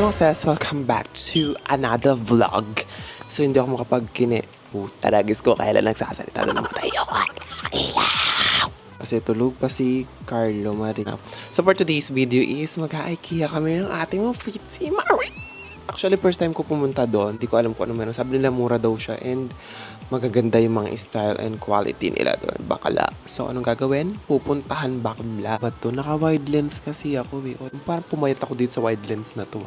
mga sis, welcome back to another vlog. So hindi ako makapag-kine. Taragis ko kailan nagsasalita doon ng tayo. Kasi tulog pa si Carlo Marina. So for today's video is mag-a-IKEA kami ng ating mga Fritzy Marie. Actually first time ko pumunta doon. Hindi ko alam kung ano meron. Sabi nila mura daw siya and magaganda yung mga style and quality nila doon. Bakala. So anong gagawin? Pupuntahan bakla. But to naka-wide lens kasi ako eh. O, parang pumayat ako dito sa wide lens na to.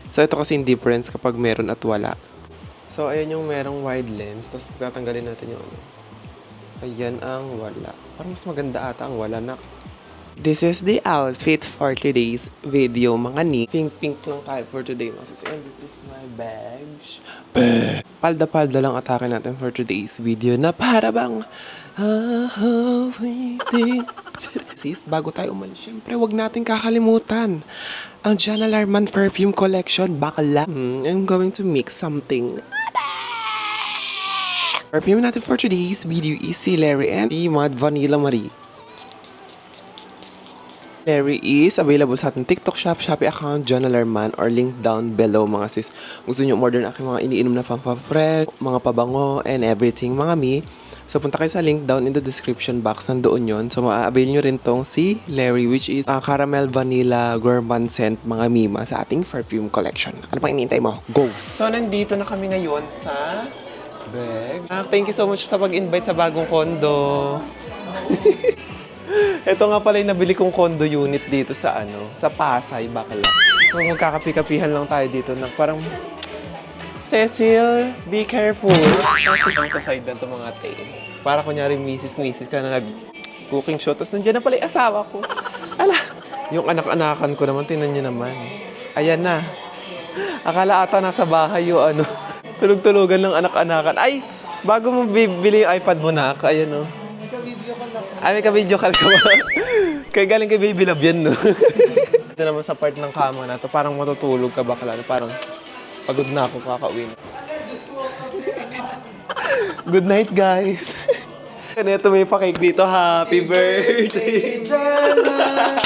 So ito kasi yung difference kapag meron at wala. So ayan yung merong wide lens. Tapos tatanggalin natin yung ano. Ayan ang wala. Parang mas maganda ata ang wala na. This is the outfit for today's video, mga ni. Pink lang tayo for today, mga sis. And this is my bags. Palda-palda lang atake natin for today's video na para bang sis, bago tayo umalis, syempre wag natin kakalimutan ang Jana Larman Perfume Collection. Bakla. I'm going to mix something. Perfume natin for today's video is si Larry and the Mad Vanilla Marie. Larry is available sa ating TikTok shop, Shopee account, Jana Larman, or link down below, mga sis. Gusto nyo umorder ng aking mga iniinom na fresh, mga pabango, and everything, mga mi. So punta kayo sa link down in the description box, nandoon yun. So ma-avail nyo rin tong si Larry, which is caramel vanilla gourmand scent, mga mima, sa ating perfume collection. Ano pang inintay mo? Go! So nandito na kami ngayon sa bag. Thank you so much sa pag-invite sa bagong condo. Ito nga pala yung nabili kong condo unit dito sa sa Pasay, Bakla. So magkakapi-kapihan lang tayo dito na parang Cecil, be careful. Ang sa side na ito mga te. Para kunyari misis ka na nag-cooking show. Tapos nandiyan na pala yung asawa ko. Ala, yung anak-anakan ko naman, tinan nyo naman. Ayan na. Akala ata nasa bahay yung tulog-tulogan ng anak-anakan. Ay, bago mo bibili yung iPad mo na, ayan o. May ka-video call ka ba? Kaya galing kay Baby Love yan, no? Ito naman sa part ng kama na to, parang matutulog ka bakla. Parang pagod na ako, kakauwi na. Good night, guys. Ito may pa-cake dito. Happy birthday, Jana!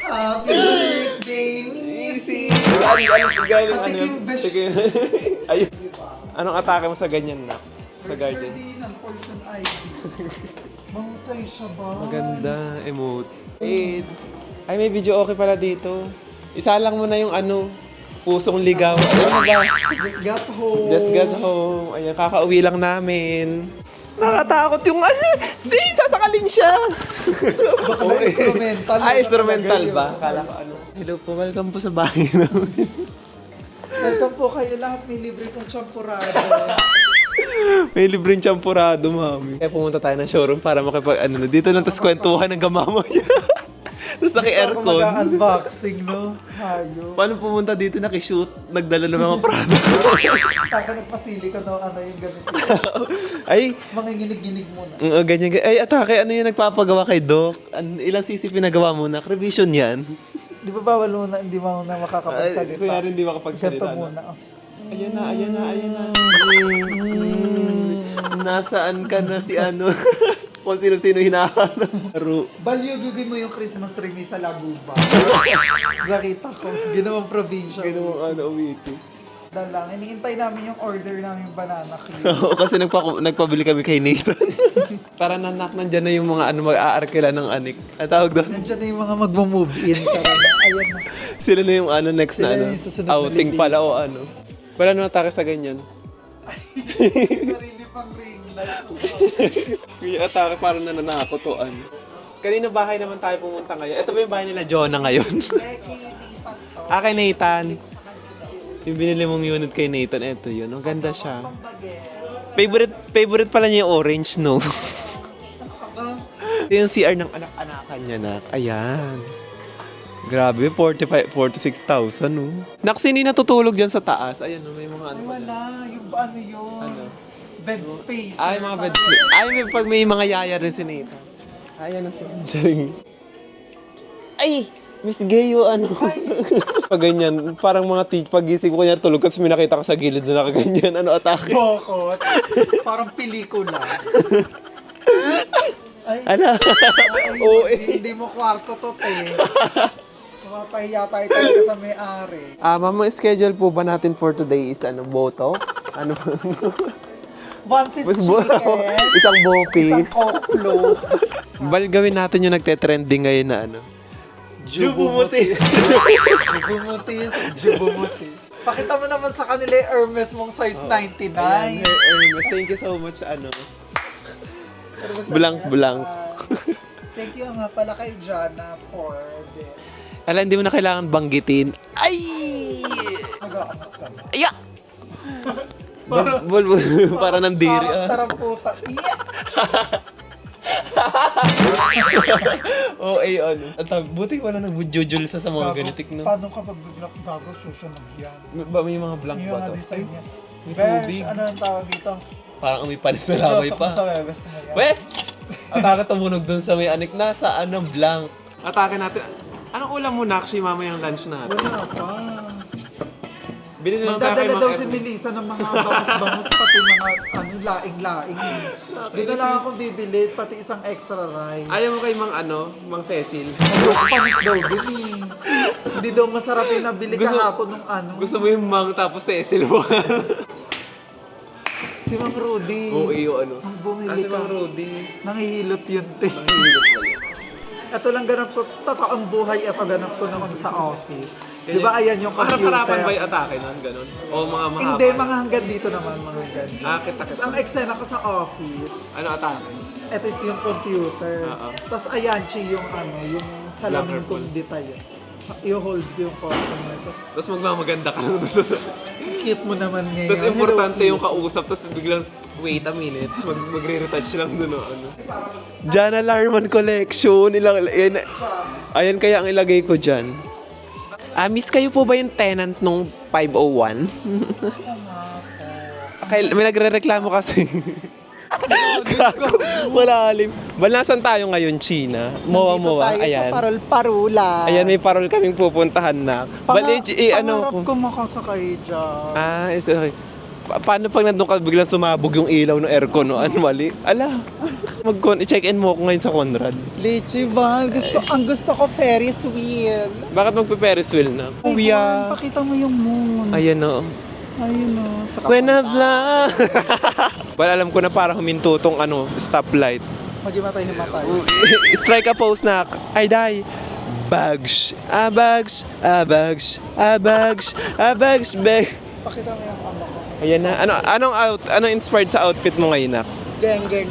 Happy birthday, Missy! Ayun. Anong atake mo sa ganyan na? Sa garden? Birthday ng poison ivy. Mahusay siya ba? Maganda, emote. Ay, may video okay pala dito. Isa lang mo na yung pusong ligaw. Ano ba? Just got home. Just got home. Ayan, kakauwi lang namin. Nakatakot yung sasakalin siya. Baka na instrumental. Instrumental ba? Kala ko Hello po, welcome po sa bahay namin. Welcome po kayo lahat. May libre kong champurado. May libreng champurado, mami. Kaya pumunta tayo ng showroom para dito lang, tapos kwentuhan ng gamamo niya. Tapos naki-aircon. Dito ako mag-unboxing, no? Hayo. Paano pumunta dito, naki-shoot, nagdala ng mga product. Taka nagpasili ka daw, yung ganito. Ay, Manginginig-ginig muna. ganyan. Ay, atake, ano yung nagpapagawa kay Doc? Ilang sisi pinagawa mo na? Revision yan. Di ba bawal muna, hindi mo na makakapagsalita? Kaya rin hindi makapagsalita. Ganto muna. Ayan na. Nasaan ka na si kung sino-sino hinahanap. Balyugugin mo yung Christmas tree may sa Laguba. Nakita ko. Ginawang probinsya. Ginawang uwiti. Lang. Iniintay namin yung order namin yung banana cream. Oo, kasi nagpabili kami kay Nathan. Tara nanak, nandyan na yung mga mag-aarkila ng anik. At tawag doon. Nandiyan na yung mga magmo-move in. Ayan na. Sila na yung next na Sila yung susunod na outing lady. pala o Wala naman atake sa ganyan. Sarili pang ring light. Yung atake parang nananako to Kanina bahay naman tayo pumunta ngayon. Ito ba yung bahay nila Jonah ngayon? Kay Nathan. Yung binili mong unit kay Nathan, ito yun. Ang ganda siya. Favorite pala niya yung orange, no? Ito yung CR ng anak-anakan niya, nak. Ayan. Grabe, 46,000, no? Naksini natutulog dyan sa taas. Ayan, no, may mga Ay, wala. Yung yun? Bed space. Ay, mga beds. Ay, pag may mga yaya rin si Nathan. Ayan na siya. Ay! Miss Gayo, Pag ganyan, parang mga pagising ko kanya tulog kasi may nakita ka sa gilid na nakaganyan. Atake? Bokot. Parang pelikula. Ay, Ala? Oo, hindi mo kwarto to, te. Mapapahiya tayo talaga sa may-ari. Ma'am, ang schedule po ba natin for today is boto? Ano ba? One piece Mas chicken. Isang bopis. Isang oklo. Gawin natin yung nagte-trending ngayon na Jubumutis. Jubumutis. Jubumutis. Pakita mo naman sa kanila yung Hermes mong size 99. Ayan, Hermes, thank you so much, Blank. Thank you nga pala kay Jana for this. Hindi mo na kailangan banggitin. Ay! Mag-aamas ka na. Aya! Para nandiri. Taramputa. Yeah! Buti wala nagbujujul sa mga ganitik, no? Paano kapag bigla gago susunod yan? May mga blank Yung ba mga to? design niya. may Besh, tubig. ano ang tawag dito? Parang may panis na lamay Diyos pa. ako sa webes mo yan. West! Atake tumunog dun sa may anik na sa blank. Atake natin. Anong ulam mo, Nakshi, mamayang lunch natin? Wala pa. Binili lang tayo kay Magdadala daw Mang si Ernest. Melissa ng mga bangus-bangus, pati mga laing-laing. Doon na lang akong bibili, pati isang extra rice. Ayaw mo kay Mang Cecil. Panis daw din eh. Hindi daw masarap yung nabili Gusto- kahapon nung Gusto mo yung Mang tapos Cecil mo. Si Mang Rudy. Oo, iyo Ang bumili si ka. Mang Rudy. Nangihilot yun, te. Ito lang ganap ko, totoong buhay, ito ganap ko naman sa office. Di ba ayan yung computer? Harap-harapan ba yung atake nun? Ganun? O mga mahaba? Hindi, mga hanggang dito naman, mga hanggang dito. Kita. Ang eksena ko sa office, Ano atake? ito is yung computer. Oo. Tapos ayan, yung yung salamin Liverpool. kong detail. I-hold ko yung customer. Tapos Tapos magmamaganda ka lang doon sa... cute mo naman ngayon. Tapos importante Hello, yung kausap, tapos biglang, wait a minute, magre-retouch lang doon, Jana Larman Collection, ayan kaya ang ilagay ko dyan. Miss, kayo po ba yung tenant nung 501? May nagre-reklamo kasi. Malalim. Balasan tayo ngayon, China. Mowa-mowa, Dito tayo ayan. sa Parol-Parula. Ayan, may parol kaming pupuntahan na. Pangarap Ano ko makasakay dyan. is okay. Paano pag nandun ka biglang sumabog yung ilaw ng aircon, no? Ano mali? I-check-in mo ako ngayon sa Conrad. Leche ba? Ang gusto ko Ferris wheel. Bakit magpe-Ferris wheel na? Kuya. Pakita mo yung moon. Ayan o. Ayun o. Sa Kuya Bla. Well, alam ko na para huminto tong stoplight. Maghimatay-himatay. Strike a pose na. Ay, day. Bags. Bags. Bags. Bags. Bags. Bags. Pakita mo yung ama ko. Ayan na. Anong inspired sa outfit mo ngayon, Nak? Geng-geng.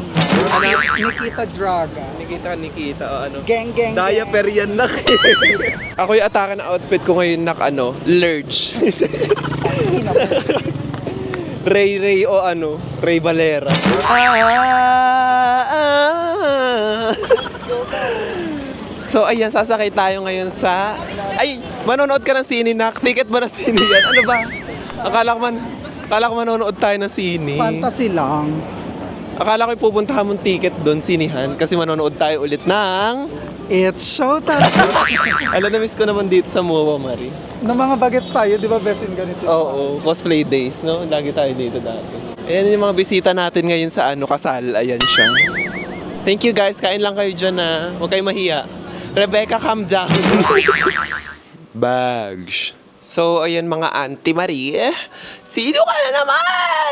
Nikita Draga. Nikita, o ano? Geng-geng. Diaper yan, Nak. Ako yung atake na outfit ko ngayon, Nak, Lurch. Ray o Ray Valera. So, ayan, sasakay tayo ngayon sa... Ay, manonood ka ng sine, Nak. Ticket ba ng sine yan? Ano ba? Akala ko manonood tayo ng sine. Fantasy lang. Akala ko pupuntahan mong ticket doon, sinihan. Kasi manonood tayo ulit ng... It's showtime. Na-miss ko naman dito sa Mowa, Marie. Ng mga bagets tayo, di ba best in ganito? Oo, cosplay days, no? Lagi tayo dito dati. Ayan yung mga bisita natin ngayon sa kasal. Ayan siya. Thank you guys, kain lang kayo dyan na. Huwag kayo mahiya. Rebecca, calm down. Bags. So, ayan mga Auntie Marie. Sino ka na naman?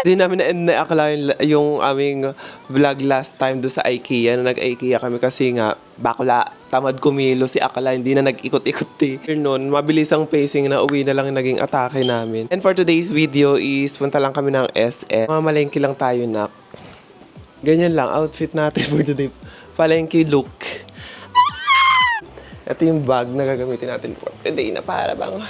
Hindi namin na-akala yung aming vlog last time do sa IKEA. Nag-IKEA kami kasi nga, bakla, tamad kumilo si Akala. Hindi na nag-ikot-ikot eh. Noon, mabilis ang pacing na uwi na lang yung naging atake namin. And for today's video is, punta lang kami ng SM. Mamalengke lang tayo, Nak. Ganyan lang, outfit natin for today. Palengke look. Ito yung bag na gagamitin natin for today na para bang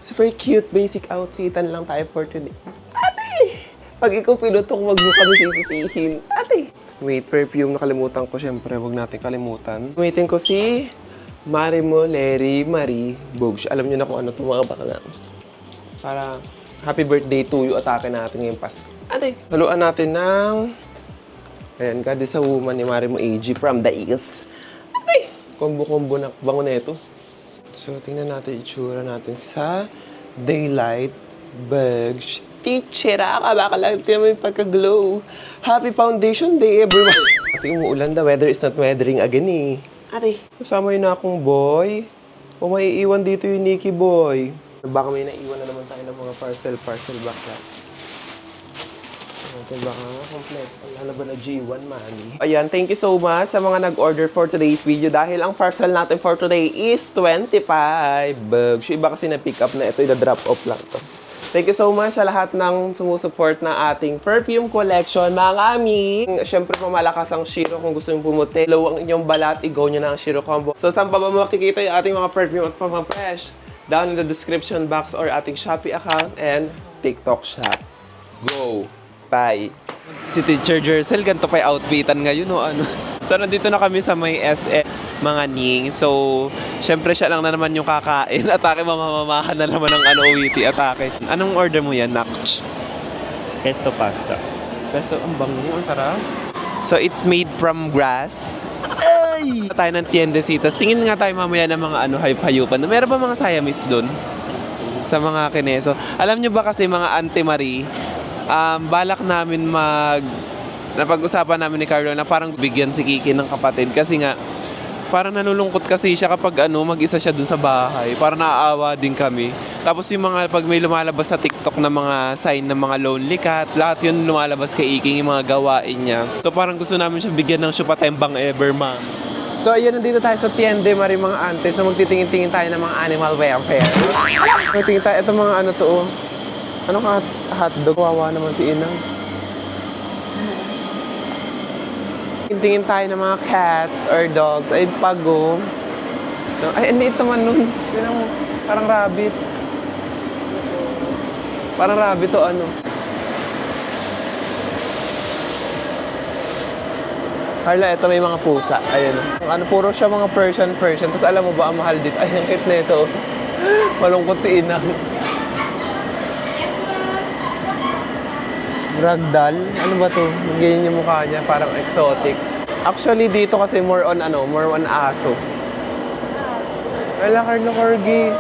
super cute, basic outfitan lang tayo for today. Ate! Pag ikaw pinutong, wag mo kami sisisihin. Ate! Wait, perfume nakalimutan ko. Siyempre, wag natin kalimutan. Gamitin ko si Marie Bogues. Alam niyo na kung ano ito mga bakla. Para happy birthday to you, atake natin ngayong Pasko. Ate! Haluan natin ng... Ayan, God is a woman ni Marimo AG from the East. Ate! Kombo-kombo na bango na ito. So, tingnan natin itsura natin sa Daylight Bags. Teachera ka, baka lang tingnan mo yung pagka-glow. Happy Foundation Day, everyone! Ate, umuulan, the weather is not weathering again eh. Ate, kasama yun na akong boy. O may iwan dito yung Nikki Boy. Baka may naiwan na naman tayo ng mga parcel bakla. Okay, baka nga complete. Wala na ba na G1, mani? Ayan, thank you so much sa mga nag-order for today's video dahil ang parcel natin for today is 25 bucks. Yung iba kasi na-pick up na ito, i-drop off lang to. Thank you so much sa lahat ng sumusuport na ating perfume collection, mga aming. Siyempre, pamalakas ang Shiro kung gusto nyo pumuti. Low ang inyong balat, i-go nyo na ang Shiro Combo. So, saan pa ba makikita yung ating mga perfume at pang-fresh? Down in the description box or ating Shopee account and TikTok shop. Go! Bye! Si Teacher Jercel, ganito pa yung outfitan ngayon o ano. So, nandito na kami sa may SM, mga ning. So, syempre siya lang na naman yung kakain. Atake, mamamamahan na naman ng uwiti. Atake. Anong order mo yan, Nakch? Pesto pasta. Pesto, ang bango, ang sarap. So, it's made from grass. Ay! Tayo ng tiendesitas. Tingin nga tayo mamaya ng mga hayp-hayupan. Meron ba mga Siamese dun? Sa mga kineso. Alam nyo ba kasi mga Auntie Marie, balak namin napag-usapan namin ni Carlo na parang bigyan si Kiki ng kapatid kasi nga parang nalulungkot kasi siya kapag mag-isa siya dun sa bahay. Parang naaawa din kami. Tapos yung mga pag may lumalabas sa TikTok na mga sign ng mga lonely cat, lahat yun lumalabas kay Iking yung mga gawain niya. So parang gusto namin siya bigyan ng syupatembang ever, ma. So ayan, nandito tayo sa Tiende Marie, mga ante. So magtitingin-tingin tayo ng mga animal welfare. Magtitingin tayo, ito mga to, oh. Ano ka hotdog? Wawa naman si Inang. Tingin tayo ng mga cat or dogs. Ay, pago. Ay, hindi ito man nun. Parang rabbit. Parang rabbit o ano. Carla, ito may mga pusa. Ayan. Puro siya mga Persian. Tapos alam mo ba, ang mahal dito. Ay, ang cute na ito. Malungkot si Inang. Ragdoll? Ano ba to? Ganyan yung mukha niya, parang exotic. Actually, dito kasi more on aso. Wala, Carlo Corgi.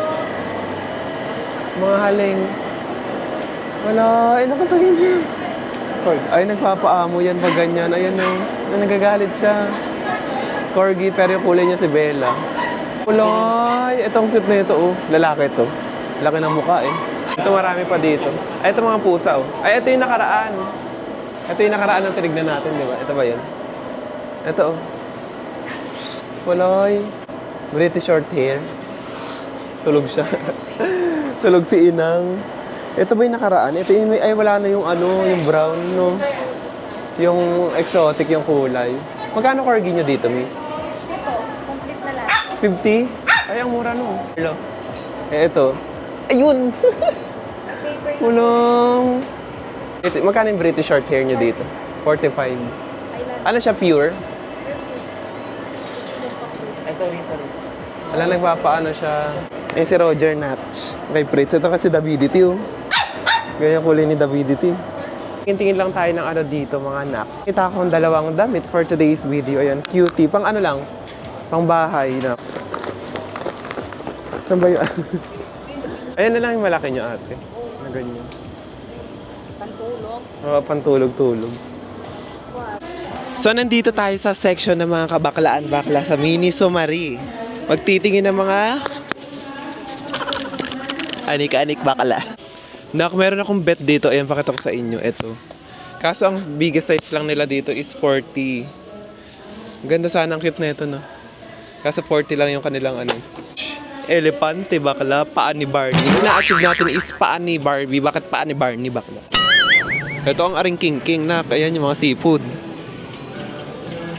Mga haling. Wala, ay nakatagin siya. Ay, nagpapaamo yan pag ganyan. Ayan o, nagagalit siya. Corgi, pero yung kulay niya si Bella. Kulay, itong cute na ito, oh. Lalaki to. Laki ng mukha eh. Ito marami pa dito. Ay, ito mga pusa, oh. Ay, ito yung nakaraan. Ito yung nakaraan ng tinignan natin, di ba? Ito ba yun? Ito, oh. Waloy. British short hair. Tulog siya. Tulog si Inang. Ito ba yung nakaraan? Ito yung ay, wala na yung yung brown, no? Yung exotic, yung kulay. Magkano corgi nyo dito, miss? Ito, complete na lang. 50? Ay, ang mura, no? Hello. Eh, ito. Ayun! Ulong! Magkano yung British short hair nyo dito? 45. Ano siya, pure? Ay, sorry. Wala, nagpapaano siya. Eh, si Roger Natch. Kay Fritz. Ito kasi Davidity, oh. Ganyan kulay ni Davidity. Tingin lang tayo ng dito, mga anak. Kita ko ang dalawang damit for today's video. Ayan, cutie. Pang lang? Pang bahay na. Saan ba yun? Ayan na lang yung malaki nyo, ate. Na ganyan. Pantulog. Pantulog-tulog. So, nandito tayo sa section ng mga kabaklaan-bakla sa Miniso Marie. Magtitingin ng mga anik-anik bakla. Nak, meron akong bet dito. Ayan, pakita ko sa inyo. Ito. Kaso, ang biggest size lang nila dito is 40. Ganda sana, ang cute na ito, no? Kaso 40 lang yung kanilang Elepante, bakla, paa ni Barney. Yung na-achieve natin is paa ni Barbie. Bakit paa ni Barney, bakla? Ito ang aring king-king na. Ayan yung mga seafood.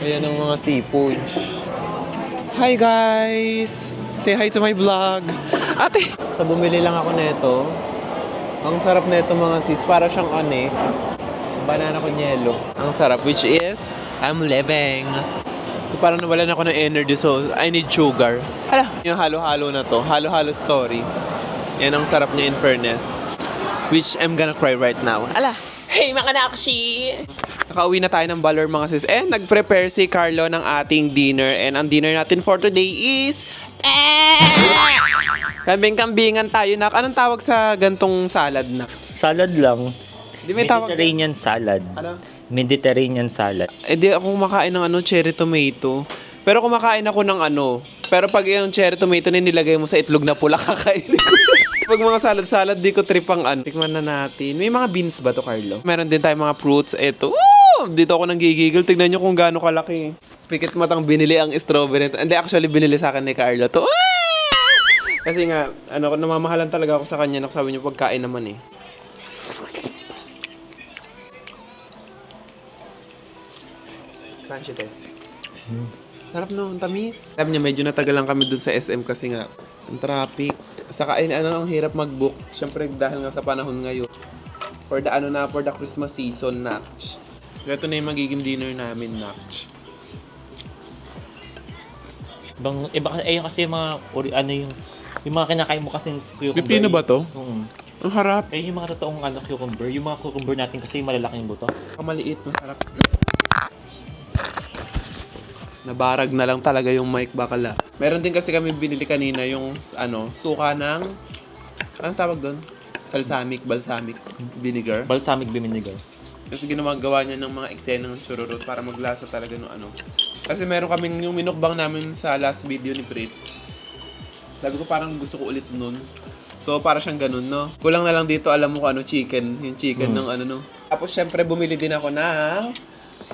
Ayan ang mga seafood. Hi guys! Say hi to my vlog. Ate! So bumili lang ako nito. Ang sarap nito mga sis. Para siyang banana con yelo. Ang sarap, which is I'm living. Parang nawalan ako ng energy, so I need sugar. Hala, yung halo-halo na to. Halo-halo story. Yan ang sarap niya in fairness. Which I'm gonna cry right now. Ala! Hey mga nakshi! Nakauwi na tayo ng Valor mga sis. And nag-prepare si Carlo ng ating dinner. And ang dinner natin for today is kambing-kambingan tayo, nak. Anong tawag sa gantong salad, nak? Salad lang. Di may tawag. Mediterranean salad. Ano? Mediterranean salad. Eh di ako kumakain ng cherry tomato. Pero kumakain ako ng Pero pag yung cherry tomato na nilagay mo sa itlog na pula, kakainin ko. Pag mga salad-salad, di ko trip ang ano. Tikman na natin. May mga beans ba to, Carlo? Meron din tayong mga fruits. Ito. Woo! Dito ako nang gigigil. Tignan nyo kung gaano kalaki. Pikit matang binili ang strawberry. Hindi, actually, binili sa akin ni Carlo to. Kasi nga, namamahalan talaga ako sa kanya. Sabi niyo, pagkain naman eh. Crunchy test. Sarap no, ang tamis. Sabi niya, medyo natagal lang kami dun sa SM kasi nga, ang traffic. Saka, ang hirap mag-book. Siyempre, dahil nga sa panahon ngayon. For the Christmas season, Natch. Ito na yung magiging dinner namin, Natch. Iba kasi yung mga, yung mga kinakain mo kasi cucumber. Pipino ba to? Oo. Ang harap. Yung mga totoong cucumber. Yung mga cucumber natin kasi yung malalaking buto. Kamaliit, masarap. Nabarag na lang talaga yung mic bakala. Meron din kasi kami binili kanina yung suka ng anong tawag doon? Balsamic vinegar. Balsamic vinegar. Kasi ginagawa niya ng mga eksena ng chururut para maglasa talaga ng Kasi meron kaming yung minukbang namin sa last video ni Fritz. Sabi ko parang gusto ko ulit nun. So para siyang ganun, no? Kulang na lang dito, alam mo kung chicken. Yung chicken ng no? Tapos syempre bumili din ako ng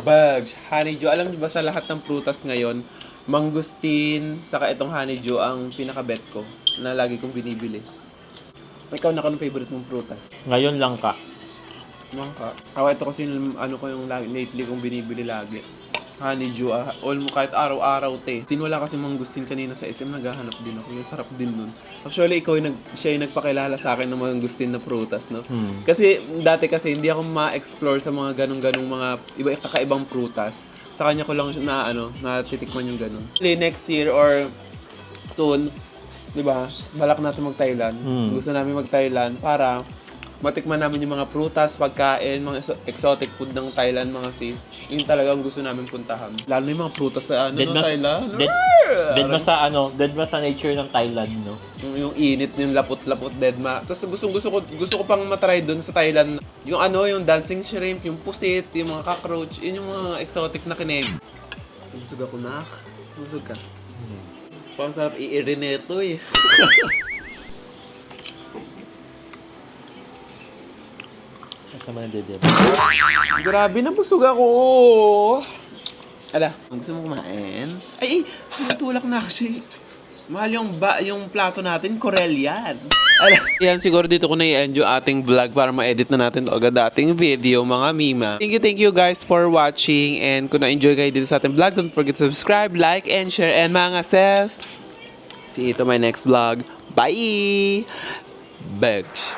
bugs, honeydew. Alam niyo ba sa lahat ng prutas ngayon, mangustin, saka itong honeydew ang pinaka-bet ko na lagi kong binibili. Ikaw na anong favorite mong prutas? Ngayon lang ka. Mangka. Ito kasi ko yung lately kong binibili lagi. Honeydew, kahit araw-araw Tinwala kasi mangustin kanina sa SM, naghahanap din ako. Yung sarap din nun. Actually, siya yung nagpakilala sa akin ng mangustin na prutas, no? Kasi, dati kasi, hindi ako ma-explore sa mga ganong-ganong mga kakaibang prutas. Sa kanya ko lang natitikman yung ganon. Next year or soon, di ba, balak natin mag-Thailand. Gusto namin mag-Thailand para matikman namin yung mga prutas, pagkain, mga exotic food ng Thailand, mga sis. Yun talaga ang gusto namin puntahan. Lalo na yung mga prutas sa Thailand. Dead ma sa nature ng Thailand, no? Yung init, yung lapot-lapot, dead ma. Tapos gusto ko pang matry doon sa Thailand. Yung yung dancing shrimp, yung pusit, yung mga cockroach, yun yung mga exotic na kinig. Busog ako, nak. Busog ka. Parang sarap i-irinito eh. Sama ng dede. Grabe, nabusog ako. Gusto mo kumain? Ay, natulak na kasi. Mahal yung plato natin, Corel yan. Yan, siguro dito ko na i-enjoy ating vlog para ma-edit na natin to agad ating video, mga mima. Thank you guys for watching. And kung na-enjoy kayo dito sa ating vlog, don't forget to subscribe, like, and share. And mga sis, see you to my next vlog. Bye! Begs.